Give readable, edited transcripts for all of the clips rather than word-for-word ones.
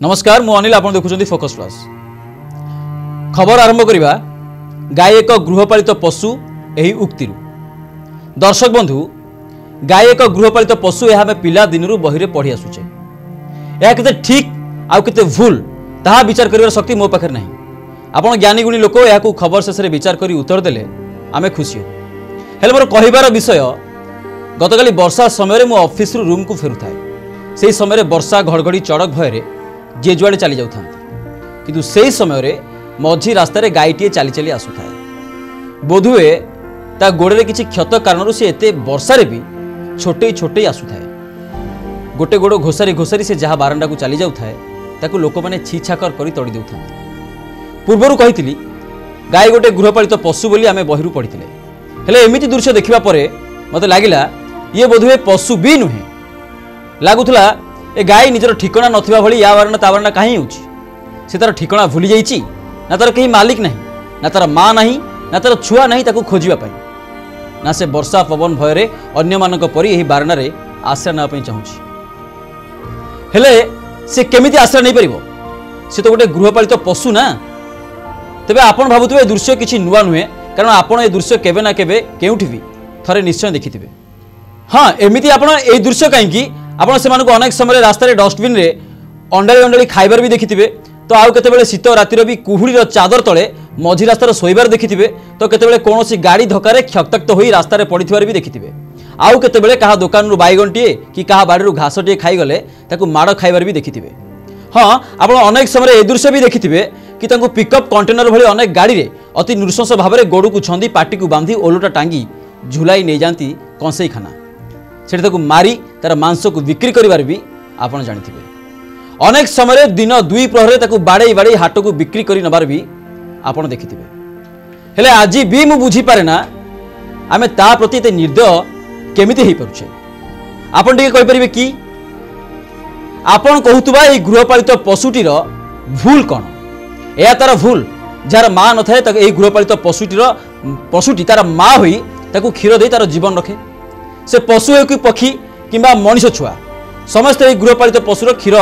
नमस्कार मु अनिल आपण देखुछंती फोकस प्लस खबर आरंभ करिबा गाय एक गृहपालित पशु एही उक्ति दर्शक बंधु गाय एक गृहपालित पशु यह आम पिला दिन बही पढ़ी आसुचे यह केते ठीक आउ केते भूल ताहा विचार करिवार शक्ति मो पाखर नहीं। आपण ज्ञानी गुणी लोक यह खबर शेष विचार करी उत्तर देले आमे खुशी हो। हेले मोर कहिबार विषय गतकाली वर्षा समय मो ऑफिस रूम को फेरुथाए से समय वर्षा घड़घड़ी चड़क भय जे जुआड़े चली जाऊँ किंतु से समय मझी रास्तार गायटीए चली चली आसुए बोधुए ता गोड़े किसी क्षत कारण से एते वर्षारे भी छोटे छोटे आसुए गोटे गोड़ घोषारी घोषारी से जहाँ बारंडा को चली जाऊए ताकू लोक मैंने छीछाकर कर तड़ी दे पूर्वर कही गाय गोटे गृहपालित पशु बोली आम बहिरू पढ़ी हेले एमिति दृश्य देखा मत लगिला ये बोधुए पशु भी नुहे लगुला ए गाय निजर ठिकना नथिबा भली या बारना ता बारना कहीं होची से तार ठिकना भूली जाइची ना तार कहीं मालिक नहीं ना तार माँ नहीं ना तार छुआ नहीं ताकू खोजिबा पई ना से वर्षा पवन भयरे अन्य मानक परी एही बारना रे आश्रय ना पई चाहूची हेले से केमिति आश्रय नहीं परिबो से तो गोटे गृहपालित पशु ना तबे आपण भाबुतबे दृश्य किछि नुवा नुहे कारण आपण ए दृश्य केबे ना केबे केउठी भी थरे निश्चय देखिथिबे। हाँ एमिति आपण ए दृश्य काहेकि आपण से मानको अनेक समय रास्ता रे डस्टबिन रे अंडाली अंडाली खाइबार भी देखिथिबे तो आउ केतेबेले शीत रातिर भी कुहुड़ीर चादर तले मझी रास्तार शोइबार देखिथिबे तो केतेबेले कोनोसी गाड़ी धक्कारे क्षतक्त होई रास्ता रे पड़िथिबार भी देखिथिबे आउ केतेबेले कहा दुकान रु बाइगनटीए कि कहा बाड़ी रु घासटीए खाइगले ताकू माड़ खाइबार भी देखिथिबे। हाँ आपण अनेक समय ए दृश्य भी देखिथिबे कि तांको पिकअप कंटेनर भली अनेक गाड़ी रे अति नृशंस भाव में गोड़ को छंदी पाटी को बांधी ओलटा टांगी झुलाई नहीं जाती कंसई खाना से मारी तार मांस को बिक्री करिवार भी आपण जानिथिबे। अनेक समय दिन दुई प्रहरे ताकू बाड़े बाड़े हाट को बिक्री करि नबार भी आपण देखिथिबे। हेले आज भी मु बुझी पारे ना आमे ता प्रति ते निर्दय केमिति हेई परुछे आपण टिके कहि परिबे कि आपण कहूतबा ए गृहपालित पशुटीर भूल कौन या तार भूल जार माँ न थाए ए गृहपालित पशुटी तार माँ होई ताकू क्षीर दे तार जीवन रखे से पशु हो कि पक्षी किंबा मनीष छुआ समस्त ए गृहपालित पशुर क्षीर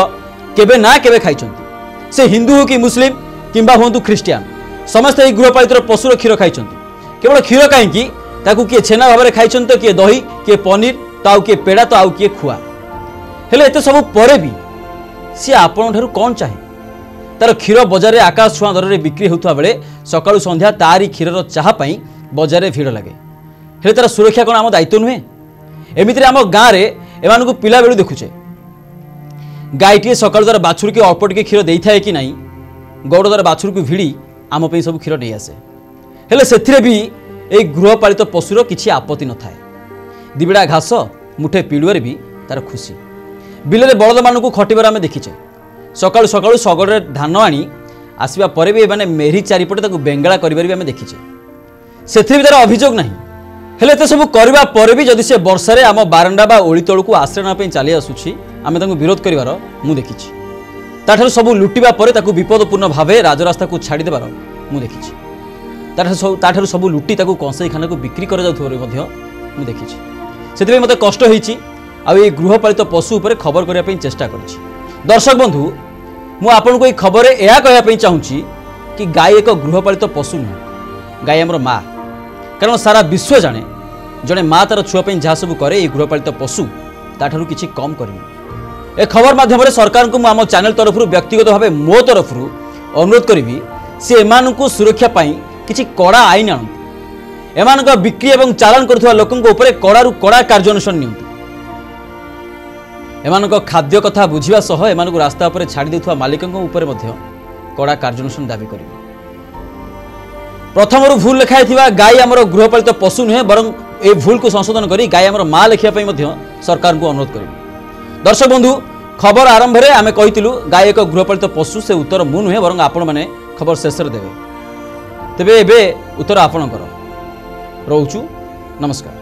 केबे ना केबे खाइछंती से हिंदू हो कि मुस्लिम किंबा हुंतु ख्रिस्टियान समस्त ए गृहपालित पशुर क्षीर खाइछंती केवल क्षीर कहीं ताकू किए छेना भाव में खाइछंती किए दही किए पनीर तो आउ किए पेड़ा तो आउ किए खुआ हेले एते सब परे भी सी आपण ठारू कौन चाहे तार क्षीर बजार में आकाश छुआ दर में बिक्री होता बेले सकाळु संध्या तारी क्षीर चाह पाई बजार में भीड़ लगे हेले तार सुरक्षा कौन आम दायित्व नुहे एमिति आम गाँव में एमानकु पिला बेलू देखुचे गायटीए सकाळु तार बाछुर के अल्प टिके क्षीर देई थाए कि नहीं गौड़ तार बाछुर को भिड़ी आम पे सब क्षीर नहीं आसे हेले सेथिरे भी ए गृहपालित पशुर किछि आपत्ति न थाए दिबिड़ा घास मुठे पिलुआरे भी तार खुशी बिलरे बलद मानकु खटिबार आमे देखिचे सकाळु सकाळु सगड़े धान आनी आसवा पर भी एमाने मेरी चारिपटे ताकु बेंगला करिबार भी आमे देखिचे सेथिरे भी तार अभियोग नहीं हेले तो सब करबा पर भी जदि से वर्षा रे आम बारंडा बा ओली तळु को आश्रय ना पे चली आसुछि आमे ताकु विरोध करिवार मु देखिछि ताठार सब लुटिबा परे ताकु विपदपूर्ण भावे राजरास्ता को छाड़ी देबार मु देखिछि ताठार सब लुटी ताकु कंसई खाना को बिक्री कर जाउथबार मध्य मु देखिछि सेतिबे मते कष्ट होईछि आ ए गृहपालित पशु ऊपर खबर करिया पे चेष्टा करिछि। दर्शक बंधु मु आपन को ए खबर एया कहया पे चाहूछि कि गाय एक गृहपालित पशु न गाय हमर माँ कारण सारा विश्व जाने जड़े माँ तार छुआ जहाँ सब करे ये गृहपालित पशु ताठू किसी कम कर खबर माध्यम सरकार को आम चैनल तरफ व्यक्तिगत भाव मो तरफ अनुरोध करी सी एम सुरक्षा किसी कड़ा आईन आनती एम बिक्री और चालान कर लोकों कड़ारू कड़ा कार्यानुष्ठान नियंतु एम खाद्य कथा बुझा सह एम रास्ता पर छाड़ी देउथुवा मालिकों कड़ा कार्यानुष्ठान दाबी करें। प्रथम भूल लिखाई गाय आमर गृहपालित पशु नुहे बर ए भूल को संशोधन करी गाय आमर माँ लिखापी सरकार को अनुरोध करें। दर्शक बंधु खबर आरंभ में आम कही गाय एक गृहपालित पशु से उत्तर मु नुहे बर आपण मैंने खबर शेष देवे तेबे उत्तर आपणकर रोचु नमस्कार।